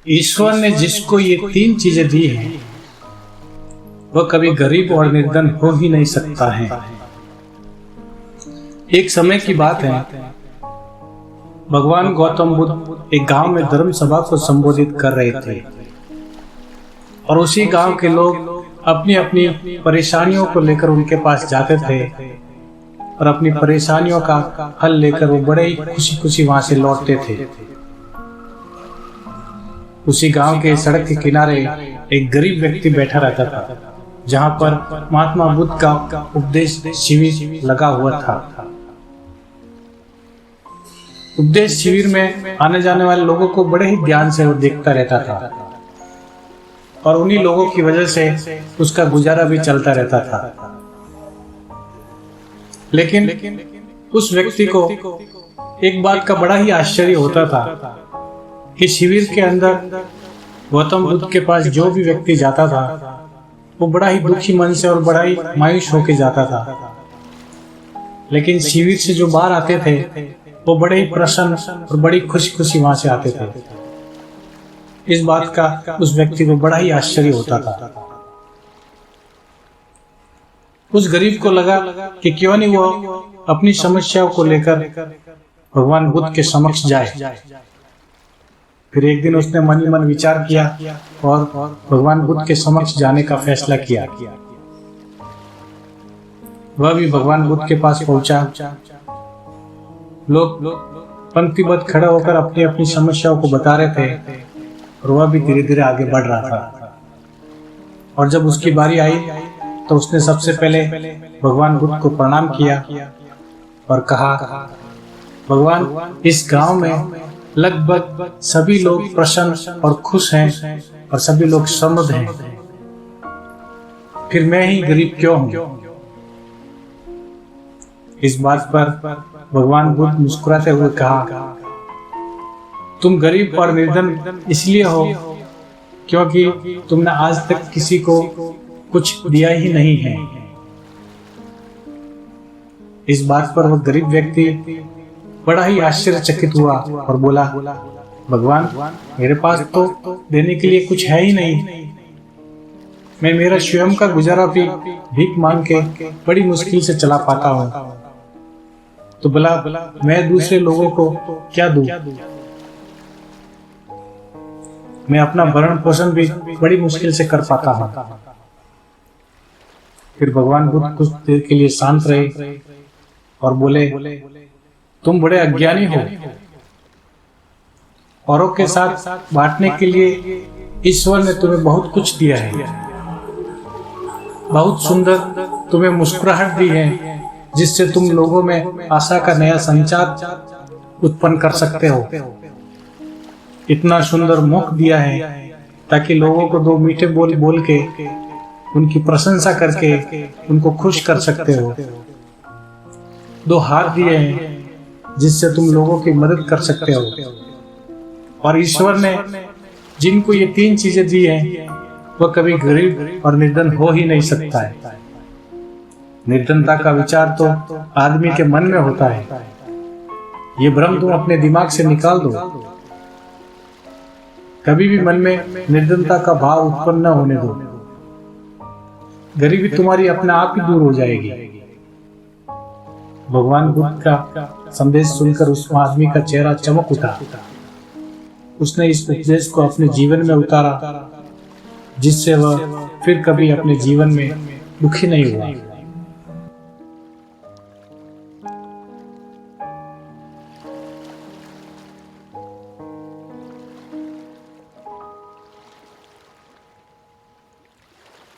ईश्वर ने जिसको ये तीन चीजें दी हैं वह कभी गरीब और निर्धन हो ही नहीं सकता है। एक समय की बात है, भगवान गौतम बुद्ध एक गांव में धर्म सभा को संबोधित कर रहे थे और उसी गांव के लोग अपनी अपनी परेशानियों को लेकर उनके पास जाते थे और अपनी परेशानियों का हल लेकर वो बड़े ही खुशी खुशी वहां से लौटते थे। उसी गांव के सड़क के किनारे एक गरीब व्यक्ति बैठा रहता था, जहां पर महात्मा बुद्ध का उपदेश शिविर लगा हुआ था। उपदेश शिविर में आने जाने वाले लोगों को बड़े ही ध्यान से वो देखता रहता था और उन्हीं लोगों की वजह से उसका गुजारा भी चलता रहता था। लेकिन उस व्यक्ति को एक बात का बड़ा ही आश्चर्य होता था कि शिविर के अंदर गौतम बुद्ध के पास जो भी व्यक्ति जाता था वो बड़ा ही दुखी मन से और बड़ा ही मायूस होकर जाता था, लेकिन शिविर से जो बाहर आते थे वो बड़े ही प्रसन्न और बड़ी खुशी खुशी वहां से आते थे। इस बात का उस व्यक्ति को बड़ा ही आश्चर्य होता था। उस गरीब को लगा कि क्यों नहीं वो अपनी समस्याओं को लेकर भगवान बुद्ध के समक्ष जाए। फिर एक दिन उसने मन ही मन विचार किया और भगवान बुद्ध के समक्ष जाने का फैसला किया। वह भी भगवान बुद्ध के पास पहुंचा। लोग पंक्तिबद्ध खड़े होकर अपनी अपनी समस्याओं को बता रहे थे और वह भी धीरे धीरे आगे बढ़ रहा था। और जब उसकी बारी आई तो उसने सबसे पहले भगवान बुद्ध को प्रणाम किया और कहा, भगवान, इस गांव में लगभग सभी लोग प्रसन्न और खुश हैं और सभी लोग समृद्ध हैं, फिर मैं ही गरीब क्यों हूं? इस बात पर भगवान बुद्ध मुस्कुराते हुए कहा, तुम गरीब और निर्धन इसलिए हो क्योंकि तुमने आज तक किसी को कुछ दिया ही नहीं है। इस बात पर वह गरीब व्यक्ति बड़ा ही आश्चर्यचकित हुआ और बोला, भगवान, मेरे पास तो देने के लिए कुछ है ही नहीं। मैं मेरा स्वयं का गुजारा भी भीख मांग के बड़ी मुश्किल से चला पाता हूँ, तो भला मैं दूसरे लोगों को क्या दूं? मैं अपना भरण पोषण भी बड़ी मुश्किल से कर पाता हूँ। फिर भगवान बुद्ध कुछ देर के लिए शांत रहे और बोले, तुम बड़े अज्ञानी हो। औरों के साथ बांटने के लिए ईश्वर ने तुम्हें बहुत कुछ दिया है, बहुत सुंदर तुम्हें मुस्कुराहट दी है जिससे तुम लोगों में आशा का नया संचार उत्पन्न कर सकते हो। इतना सुंदर मुख दिया है ताकि लोगों को दो मीठे बोल बोल के उनकी प्रशंसा करके उनको खुश कर सकते हो। दो हाथ दिए हैं जिससे तुम लोगों की मदद कर सकते हो। और ईश्वर ने जिनको ये तीन चीजें दी हैं वह कभी गरीब और निर्धन हो ही नहीं सकता है। निर्धनता का विचार तो आदमी के मन में होता है। ये भ्रम तुम अपने दिमाग से निकाल दो। कभी भी मन में निर्धनता का भाव उत्पन्न न होने दो। गरीबी तुम्हारी अपने आप ही दूर हो जाएगी। भगवान बुद्ध का संदेश सुनकर उस आदमी का चेहरा चमक उठा। उसने इस उपदेश को अपने जीवन में उतारा जिससे वह फिर कभी अपने जीवन में दुखी नहीं हुआ।